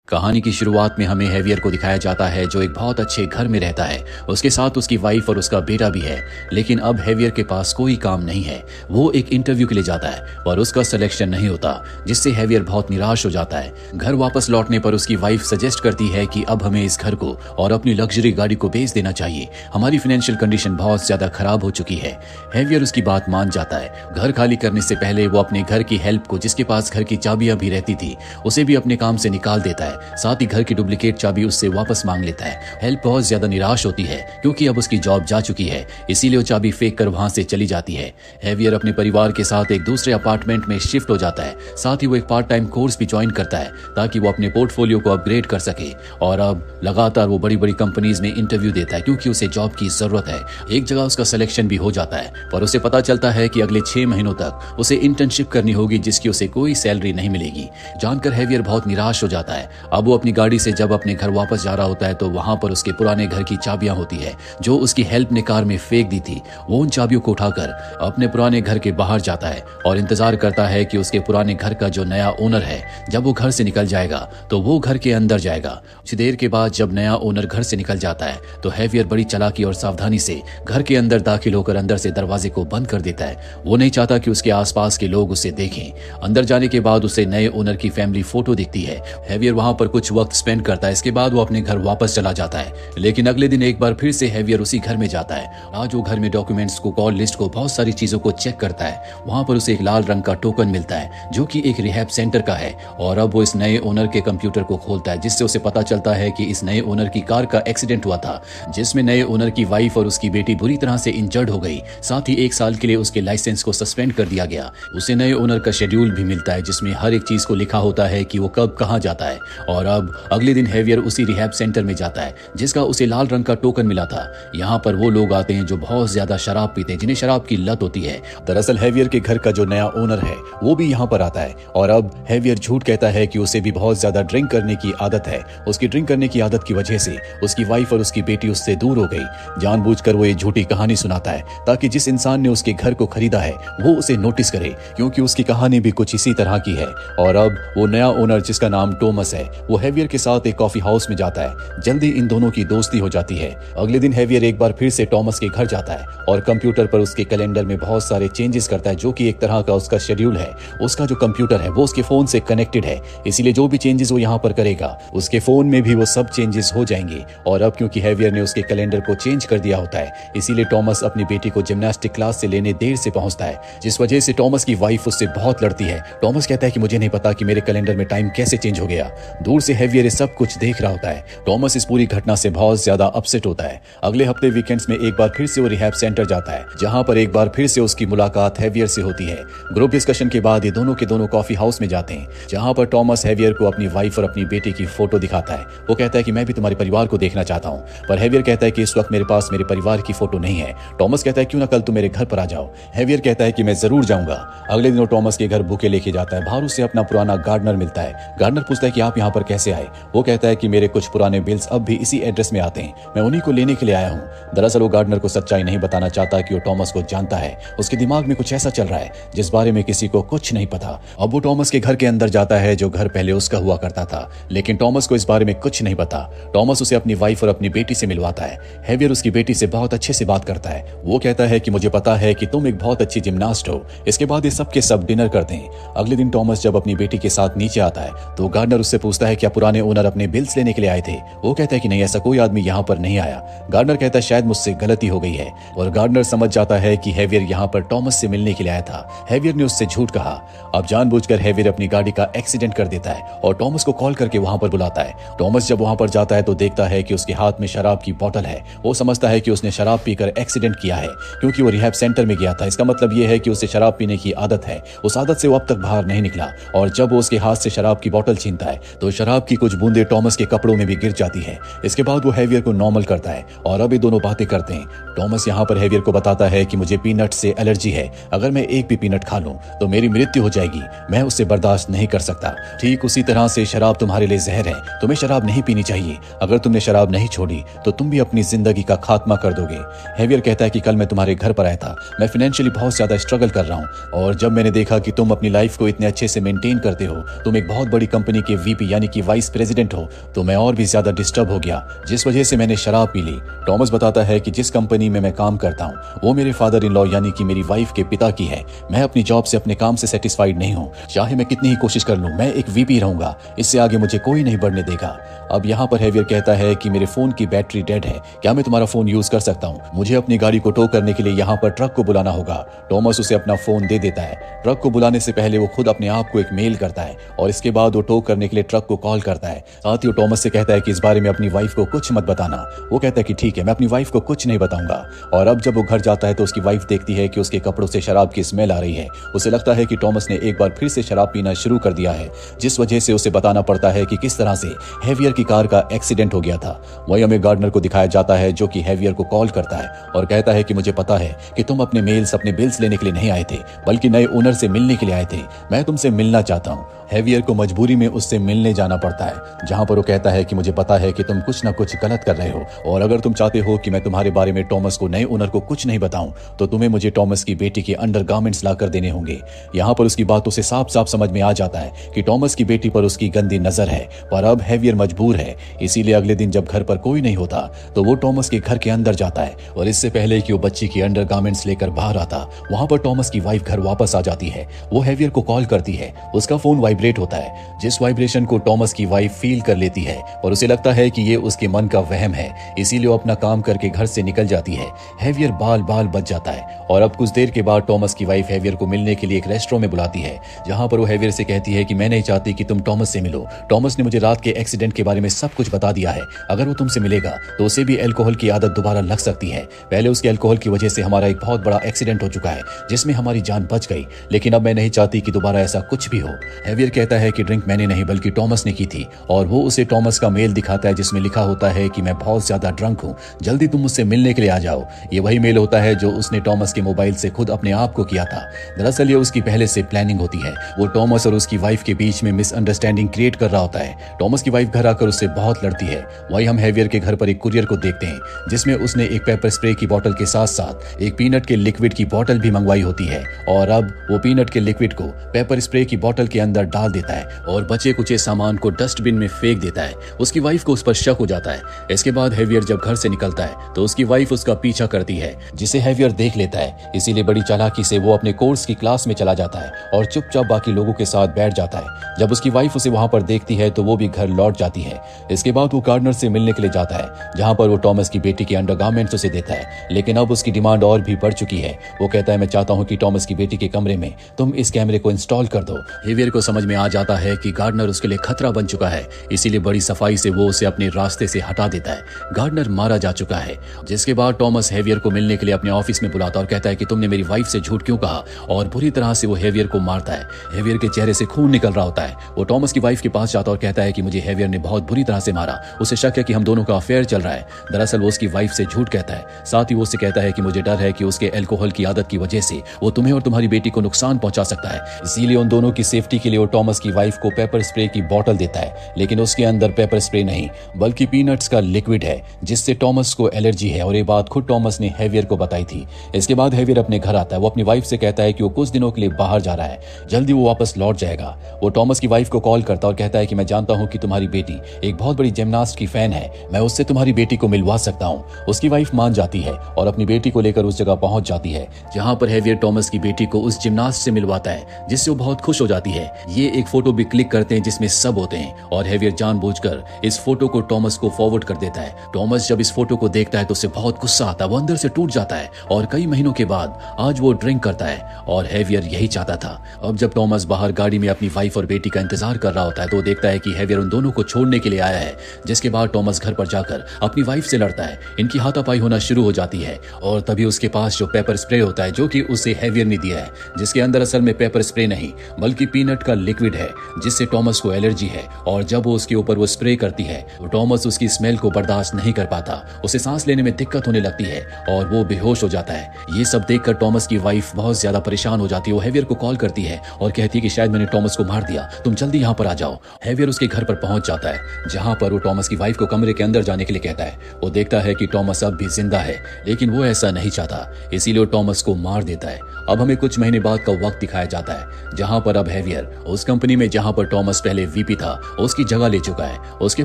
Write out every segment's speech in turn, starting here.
कहानी की शुरुआत में हमें हेवियर को दिखाया जाता है जो एक बहुत अच्छे घर में रहता है। उसके साथ उसकी वाइफ और उसका बेटा भी है। लेकिन अब हेवियर के पास कोई काम नहीं है। वो एक इंटरव्यू के लिए जाता है पर उसका सिलेक्शन नहीं होता, जिससे हेवियर बहुत निराश हो जाता है। घर वापस लौटने पर उसकी वाइफ सजेस्ट करती है कि अब हमें इस घर को और अपनी लग्जरी गाड़ी को बेच देना चाहिए। हमारी फाइनेंशियल कंडीशन बहुत ज्यादा खराब हो चुकी है। हेवियर उसकी बात मान जाता है। घर खाली करने से पहले वो अपने घर की हेल्प को, जिसके पास घर की चाबियां भी रहती थी, उसे भी अपने काम से निकाल देता है। साथ ही घर की डुप्लीकेट चाबी उससे वापस मांग लेता है। हेल्प बहुत ज्यादा निराश होती है क्योंकि अब उसकी जॉब जा चुकी है, इसीलिए वो चाबी फेंक कर वहां से चली जाती है। हेवियर अपने परिवार के साथ एक दूसरे अपार्टमेंट में शिफ्ट हो जाता है। साथ ही वो एक पार्ट टाइम कोर्स भी ज्वाइन करता है ताकि वो अपने पोर्टफोलियो को अपग्रेड कर सके। और अब लगातार वो बड़ी बड़ी कंपनीज में इंटरव्यू देता है क्योंकि उसे जॉब की जरूरत है। एक जगह उसका सिलेक्शन भी हो जाता है पर उसे पता चलता है कि अगले 6 महीनों तक उसे इंटर्नशिप करनी होगी, जिसकी उसे कोई सैलरी नहीं मिलेगी। जानकर हेवियर बहुत निराश हो जाता है। अब वो अपनी गाड़ी से जब अपने घर वापस जा रहा होता है तो वहां पर उसके पुराने घर की चाबियां होती है जो उसकी हेल्प ने कार में फेंक दी थी। वो उन चाबियों को उठाकर अपने पुराने घर के बाहर जाता है और इंतजार करता है कि उसके पुराने घर का जो नया ओनर है, जब वो घर से निकल जाएगा तो वो घर के अंदर जाएगा। कुछ देर के बाद जब नया ओनर घर से निकल जाता है तो हेवियर बड़ी चालाकी और सावधानी से घर के अंदर दाखिल होकर अंदर से दरवाजे को बंद कर देता है। वो नहीं चाहता कि उसके आसपास के लोग उसे देखें। अंदर जाने के बाद उसे नए ओनर की फैमिली फोटो दिखती है। हेवियर वहां पर कुछ वक्त स्पेंड करता है। इसके बाद वो अपने घर वापस चला जाता है। लेकिन अगले दिन एक बार फिर से हेवियर उसी घर में जाता है। आज वो घर में डॉक्यूमेंट्स को, कॉल लिस्ट को, बहुत सारी चीजों को चेक करता है। वहां पर उसे एक लाल रंग का टोकन मिलता है जो कि एक रिहैब सेंटर का है। और अब वो इस नए ओनर के कंप्यूटर को खोलता है, जिससे उसे पता चलता है कि इस नए ओनर की कार का एक्सीडेंट हुआ था, जिसमें नए ओनर की वाइफ और उसकी बेटी बुरी तरह से इंजर्ड हो गई। साथ ही 1 साल के लिए उसके लाइसेंस को सस्पेंड कर दिया गया। उसे नए ओनर का शेड्यूल भी मिलता है जिसमें हर एक चीज को लिखा होता है कि वो कब कहां जाता है। और अब अगले दिन हेवियर उसी रिहैब सेंटर में जाता है जिसका उसे लाल रंग का टोकन मिला था। यहाँ पर वो लोग आते हैं जो बहुत ज्यादा शराब पीते हैं, जिन्हें शराब की लत होती है। दरअसल हेवियर के घर का जो नया ओनर है वो भी यहाँ पर आता है। और अब हेवियर झूठ कहता है कि उसे भी बहुत ज्यादा ड्रिंक करने की आदत है। उसकी ड्रिंक करने की आदत की वजह से उसकी वाइफ और उसकी बेटी उससे दूर हो गई। जानबूझकर वो ये झूठी कहानी सुनाता है ताकि जिस इंसान ने उसके घर को खरीदा है वो उसे नोटिस करे, क्योंकि उसकी कहानी भी कुछ इसी तरह की है। और अब वो नया ओनर, जिसका नाम टॉमस है, वो हेवियर के साथ एक कॉफी हाउस में जाता है। जल्दी इन दोनों की दोस्ती हो जाती है। अगले दिन हेवियर एक बार फिर से टॉमस के घर जाता है और कंप्यूटर पर उसके कैलेंडर में बहुत सारे चेंजेस करता है, जो कि एक तरह का उसका शेड्यूल है। उसका जो कंप्यूटर है वो उसके फोन से कनेक्टेड है, इसीलिए जो भी चेंजेस वो यहाँ पर करेगा उसके फोन में भी वो सब चेंजेस हो जाएंगे। और अब क्योंकि हेवियर ने उसके कैलेंडर को चेंज कर दिया होता है, इसीलिए टॉमस अपनी बेटी को जिम्नास्टिक क्लास से लेने देर से पहुंचता है, जिस वजह से टॉमस की वाइफ उससे बहुत लड़ती है। टॉमस कहता है कि मुझे नहीं पता कि मेरे कैलेंडर में टाइम कैसे चेंज हो गया। दूर से हेवियर सब कुछ देख रहा होता है। टॉमस इस पूरी घटना से बहुत ज्यादा अपसेट होता है। अगले हफ्ते वीकेंड्स में एक बार फिर से वो रिहैब सेंटर जाता है, जहां पर एक बार फिर से उसकी मुलाकात हेवियर से होती है। ग्रुप डिस्कशन के बाद ये दोनों के दोनों कॉफी हाउस में जाते हैं, जहां पर टॉमस हेवियर को अपनी वाइफ और अपनी बेटी की फोटो दिखाता है। वो कहता है कि मैं भी तुम्हारे परिवार को देखना चाहता हूँ, पर हेवियर कहता है कि इस वक्त मेरे पास मेरे परिवार की फोटो नहीं है। टॉमस कहता है क्यों ना कल तुम मेरे घर पर आ जाओ। हेवियर कहता है कि मैं जरूर जाऊंगा। अगले दिन वो टॉमस के घर बुके लेके जाता है। बाहर उससे अपना पुराना गार्डनर मिलता है। गार्डनर पूछता है कि आप यहाँ पर कैसे आए। वो कहता है कि मेरे कुछ पुराने बिल्स अब भी इसी एड्रेस में आते हैं, मैं उन्हीं को लेने के लिए आया हूँ। दरअसल वो गार्डनर को सच्चाई नहीं बताना चाहता कि वो टॉमस को जानता है। उसके दिमाग में कुछ ऐसा चल रहा है जिस बारे में किसी को कुछ नहीं पता। अब वो टॉमस के घर के अंदर जाता है, जो घर पहले उसका हुआ करता था, लेकिन टॉमस को इस बारे में कुछ नहीं पता। टॉमस उसे अपनी वाइफ और अपनी बेटी से मिलवाता है। हेवियर उसकी बेटी से बहुत अच्छे से बात करता है। वो कहता है कि मुझे पता है कि तुम एक बहुत अच्छी जिम्नास्ट हो। इसके बाद ये सब के सब डिनर करते हैं। अगले दिन टॉमस जब अपनी बेटी के साथ नीचे आता है तो गार्डनर उससे पूछता है क्या पुराने ओनर अपने बिल्स लेने के लिए आए थे। वो कहता है कि नहीं, ऐसा कोई आदमी यहाँ पर नहीं आया। गार्डनर कहता है शायद मुझसे गलती हो गई है। और गार्डनर समझ जाता है कि हेवियर यहाँ पर टॉमस से मिलने के लिए आया था। हेवियर ने उससे झूठ कहा। अब जानबूझकर हेवियर अपनी गाड़ी का एक्सीडेंट कर देता है और टॉमस को कॉल करके वहां पर बुलाता है। टॉमस जब वहां पर जाता है तो देखता है कि उसके हाथ में शराब की बोतल है। वो समझता है कि उसने शराब पीकर एक्सीडेंट किया है, क्योंकि वो रिहैब सेंटर में गया था। इसका मतलब ये है कि उसे शराब पीने की आदत है। उस आदत से वो अब तक बाहर नहीं निकला। और जब वो उसके हाथ से शराब की बोतल छीनता है तो शराब की कुछ बूंदें टॉमस के कपड़ों में भी गिर जाती है। इसके बाद वो हेवियर को नॉर्मल करता है और अब ये दोनों बातें करते हैं। टॉमस यहाँ पर हेवियर को बताता है कि मुझे पीनट से एलर्जी है, अगर मैं एक भी पीनट खा लूं तो मेरी मृत्यु हो जाएगी, मैं उससे बर्दाश्त नहीं कर सकता। ठीक उसी तरह से शराब तुम्हारे लिए जहर है, तुम्हें शराब नहीं पीनी चाहिए। अगर तुमने शराब नहीं छोड़ी तो तुम भी अपनी जिंदगी का खात्मा कर दोगे। हेवियर कहता है कि कल मैं तुम्हारे घर पर आया था, मैं फाइनेंशियली बहुत ज्यादा स्ट्रगल कर रहा हूँ और जब मैंने देखा कि तुम अपनी लाइफ को इतने अच्छे से मेंटेन करते हो, तुम एक बहुत बड़ी कंपनी के वीपी यानी यानी कि वाइस प्रेसिडेंट हो, तो मैं और भी ज्यादा डिस्टर्ब हो गया, जिस वजह से मैंने शराब पी ली। टॉमस बताता है कि जिस कंपनी में मैं काम करता हूँ वो मेरे फादर इन लॉ यानी कि मेरी वाइफ के पिता की है। मैं अपनी जॉब से, अपने काम से सेटिस्फाइड नहीं हूँ। चाहे मैं कितनी ही कोशिश कर लूँ, मैं एक वीपी रहूंगा, इससे आगे मुझे कोई नहीं बढ़ने देगा। अब यहाँ पर हेवियर कहता है कि मेरे फोन की बैटरी डेड है, क्या मैं तुम्हारा फोन यूज कर सकता हूँ? मुझे अपनी गाड़ी को टो करने के लिए यहाँ पर ट्रक को बुलाना होगा। टॉमस उसे अपना फोन दे देता है। ट्रक को बुलाने से पहले वो खुद अपने आप को एक मेल करता है और इसके बाद वो टो करने के लिए ट्रक को कॉल करता है। साथ ही वो टॉमस से कहता है कि इस बारे में अपनी वाइफ को कुछ मत बताना। वो कहता है कि ठीक है, मैं अपनी वाइफ को कुछ नहीं बताऊंगा। और अब जब वो घर जाता है तो उसकी वाइफ देखती है कि उसके कपड़ों से शराब की स्मेल आ रही है। उसे लगता है कि टॉमस ने एक बार फिर से शराब पीना शुरू कर दिया है, जिस वजह से उसे बताना पड़ता है कि किस तरह से हेवियर की कार का एक्सीडेंट हो गया था। वहीं हमें गार्डनर को दिखाया जाता है जो कि हेवियर को कॉल करता है और कहता है कि मुझे पता है कि तुम अपने मेल्स, अपने बिल्स लेने के लिए नहीं आए थे, बल्कि नए ओनर से मिलने के लिए आए थे। मैं तुमसे मिलना चाहता हूँ। हेवियर को मजबूरी में उससे मिलने जाना पड़ता है, जहां पर वो कहता है कि मुझे पता है कि तुम कुछ ना कुछ गलत कर रहे हो और अगर तुम चाहते हो कि मैं तुम्हारे बारे में टॉमस को, नए ओनर को कुछ नहीं बताऊं, तो तुम्हें मुझे टॉमस की बेटी के अंडरगारमेंट्स लाकर देने होंगे। यहाँ पर उसकी बातों से साफ साफ समझ में आ जाता है कि टॉमस की बेटी पर उसकी गंदी नजर है। पर अब हेवियर मजबूर है, इसीलिए अगले दिन जब घर पर कोई नहीं होता तो वो टॉमस के घर के अंदर जाता है और इससे पहले कि वो बच्ची की अंडरगारमेंट्स लेकर बाहर आता, वहां पर टॉमस की वाइफ घर वापस आ जाती है। वो हेवियर को कॉल करती है, उसका फोन वाइब्रेट होता है, जिस वाइब्रेशन को टॉमस की वाइफ फील कर लेती है और उसे लगता है कि ये उसके मन का वहम है, इसीलिए वो अपना काम करके घर से निकल जाती है। हेवियर बाल बाल बच जाता है और अब कुछ देर के बाद टॉमस की वाइफ हेवियर को मिलने के लिए एक रेस्टोरेंट में बुलाती है, जहां पर वो हेवियर से कहती है कि मैं नहीं चाहती कि तुम टॉमस से मिलो। टॉमस ने मुझे रात के एक्सीडेंट के बारे में सब कुछ बता दिया है। अगर वो तुमसे मिलेगा तो उसे भी अल्कोहल की आदत दोबारा लग सकती है। पहले उसके अल्कोहल की वजह से हमारा एक बहुत बड़ा एक्सीडेंट हो चुका है जिसमें हमारी जान बच गई, लेकिन अब मैं नहीं चाहती कि दोबारा ऐसा कुछ भी हो। हेवियर कहता है कि ड्रिंक मैंने नहीं बल्कि टॉमस ने की थी और वो उसे टॉमस का मेल दिखाता है जिसमें लिखा होता है कि मैं बहुत ज्यादा ड्रंक हूँ, जल्दी तुम मुझसे मिलने के लिए आ जाओ। ये वही मेल होता है जो उसने टॉमस के मोबाइल से खुद अपने आप को किया था। दरअसल ये उसकी पहले से प्लानिंग होती है। वो टॉमस और उसकी वाइफ के बीच में मिसअंडरस्टैंडिंग क्रिएट कर रहा होता है। टॉमस की वाइफ घर आकर उससे बहुत लड़ती है। वहीं हम हेवियर के घर पर एक कुरियर को देखते हैं जिसमें उसने एक पेपर स्प्रे की बोतल के साथ साथ एक पीनट के लिक्विड की बोतल भी मंगवाई होती है और अब वो पीनट के लिक्विड को पेपर स्प्रे की बोतल के अंदर डाल देता है और बचे कुचे सामान को डस्टबिन में फेंक देता है। उसकी वाइफ को उस पर शक हो जाता है। इसके बाद हेवियर जब घर से निकलता है तो उसकी वाइफ उसका पीछा करती है, जिसे हेवियर देख लेता है। इसीलिए बड़ी चालाकी से वो अपने कोर्स की क्लास में चला जाता है और चुपचाप बाकी लोगों के साथ बैठ जाता है। जब उसकी वाइफ उसे वहां पर देखती है तो वो भी घर लौट जाती है। इसके बाद वो गार्डनर से मिलने के लिए जाता है, जहां पर वो टॉमस की बेटी के अंडरगारमेंट्स उसे देता है, लेकिन अब उसकी डिमांड और भी बढ़ चुकी है। वो कहता है मैं चाहता हूँ कि टॉमस की बेटी के कमरे में तुम इस कैमरे को इंस्टॉल कर दो। हेवियर को समझ में आ जाता है कि गार्डनर उसके लिए खतरा बन चुका है, इसीलिए बड़ी सफाई से वो उसे अपने रास्ते से हटा देता है। गार्डनर मारा जा चुका है। जिसके बाद टॉमस हेवियर को मिलने के लिए अपने ऑफिस में बुलाता और कहता है कि तुमने मेरी वाइफ से झूठ क्यों कहा, और बुरी तरह से वो हेवियर को मारता है। हेवियर के चेहरे से खून निकल रहा होता है। वो टॉमस की वाइफ के पास जाता और कहता है कि मुझे हेवियर ने बहुत बुरी तरह से मारा, उसे शक है कि हम दोनों का अफेयर चल रहा है। दरअसल वो उसकी वाइफ से झूठ कहता है। साथ ही वो उससे कहता है कि मुझे डर है कि उसके अल्कोहल की आदत की वजह से वो तुम्हें और तुम्हारी बेटी को नुकसान पहुंचा सकता है, इसीलिए उन दोनों की सेफ्टी के लिए वो टॉमस की वाइफ को पेपर स्प्रे की बोतल देता है, लेकिन उसके अंदर पेपर स्प्रे नहीं बल्कि पीनट्स का लिक्विड है, जिससे टॉमस को एलर्जी है और ये बात खुद टॉमस ने हेवियर को बताई थी। इसके बाद हेवियर अपने घर आता है। वो अपनी वाइफ से कहता है कि वो कुछ दिनों के लिए बाहर जा रहा है, जल्दी वो वापस लौट जाएगा। वो टॉमस की वाइफ को कॉल करता और कहता है कि मैं जानता हूं कि तुम्हारी बेटी एक बहुत बड़ी जिम्नास्ट की फैन है, मैं उससे तुम्हारी बेटी को मिलवा सकता हूं। उसकी वाइफ मान जाती है और अपनी बेटी को लेकर उस जगह पहुंच जाती है, जहां पर हेवियर टॉमस की बेटी को उस जिम्नास्ट से मिलवाता है, जिससे वो बहुत खुश हो जाती है। ये एक फोटो भी क्लिक करते हैं जिसमें सब होते हैं और हेवियर जानबूझकर इस फोटो को टॉमस को फॉरवर्ड कर देता है। टॉमस जब इस फोटो को देखता है तो उसे बहुत गुस्सा आता है, वो अंदर से टूट जाता है और कई महीनों के बाद आज वो ड्रिंक करता है और हेवियर यही चाहता था। अब जब टॉमस बाहर गाड़ी में अपनी वाइफ और बेटी का इंतजार कर रहा होता है तो देखता है कि हेवियर उन दोनों को छोड़ने के लिए आया है। जिसके बाद टॉमस घर पर जाकर अपनी वाइफ से लड़ता है। इनकी हाथापाई होना शुरू हो जाती है और तभी उसके पास जो पेपर स्प्रे होता है जो कि उसे हेवियर ने दिया है, जिसके अंदर असल में पेपर स्प्रे नहीं बल्कि पीनट का लिक्विड है, जिससे टॉमस को एलर्जी है और जब वो उसके ऊपर वो स्प्रे करती है तो टॉमस उसकी स्मेल को बर्दाश्त नहीं कर पाता, उसे सांस लेने में दिक्कत होने लगती है और वो बेहोश हो जाता है। ये सब देखकर टॉमस की वाइफ बहुत ज्यादा परेशान हो जाती है। वो हेवियर को कॉल करती है और कहती है कि शायद मैंने टॉमस को मार दिया, तुम जल्दी यहाँ पर आ जाओ। हेवियर उसके घर पर पहुंच जाता है, जहां पर वो टॉमस की वाइफ को कमरे के अंदर जाने के लिए कहता है। वो देखता है कि टॉमस अब भी जिंदा है, लेकिन वो ऐसा नहीं चाहता, इसीलिए वो टॉमस को मार देता है। अब हमें कुछ महीने बाद का वक्त दिखाया जाता है, जहां पर अब हेवियर उस कंपनी में जहां पर टॉमस पहले वीपी था उसकी जगह ले चुका है। उसके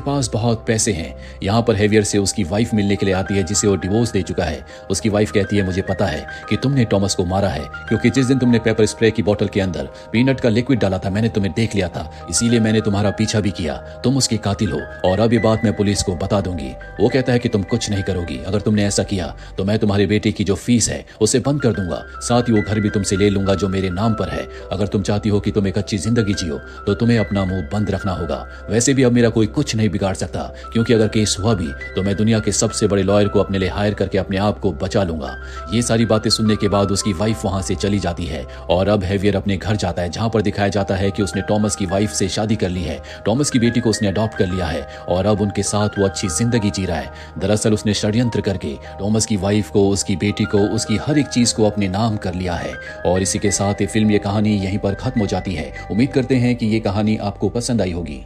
पास बहुत पैसे हैं। यहाँ पर हेवियर से उसकी वाइफ मिलने के लिए आती है जिसे वो डिवोर्स दे चुका है। उसकी वाइफ कहती है मुझे पता है कि तुमने टॉमस को मारा है, क्योंकि जिस दिन तुमने पेपर स्प्रे की बोतल के अंदर पीनट का लिक्विड डाला था मैंने तुम्हें देख लिया था, इसीलिए मैंने तुम्हारा पीछा भी किया। तुम उसके कातिल हो और अब ये बात मैं पुलिस को बता दूंगी। वो कहता है कि तुम कुछ नहीं करोगी, अगर तुमने ऐसा किया तो मैं तुम्हारे बेटे की जो फीस है उसे बंद कर दूंगा, साथ ही वो घर भी तुमसे ले लूंगा जो मेरे नाम पर है। अगर तुम चाहती हो कि तुम एक अच्छी जिंदगी जियो तो तुम्हें अपना मुंह बंद रखना होगा। वैसे भी अब मेरा कोई कुछ नहीं बिगाड़ सकता, क्योंकि अगर केस हुआ भी तो मैं दुनिया के सबसे बड़े लॉयर को अपने लिए हायर करके अपने आप को बचा लूंगा। ये सारी बातें सुनने के बाद उसकी वाइफ वहां से चली जाती है और अब हेवियर अपने घर जाता है, जहां पर दिखाया जाता है कि उसने टॉमस की वाइफ से शादी कर ली है। टॉमस की बेटी को उसने अडॉप्ट कर लिया है और अब उनके साथ वो अच्छी जिंदगी जी रहा है। दरअसल उसने षड्यंत्र करके टॉमस की वाइफ को, उसकी बेटी को, उसकी हर एक चीज को अपने नाम कर लिया है। और इसी के साथ ये फिल्म, ये कहानी यहीं पर खत्म हो जाती है। उम्मीद करते हैं कि ये कहानी आपको पसंद आई होगी।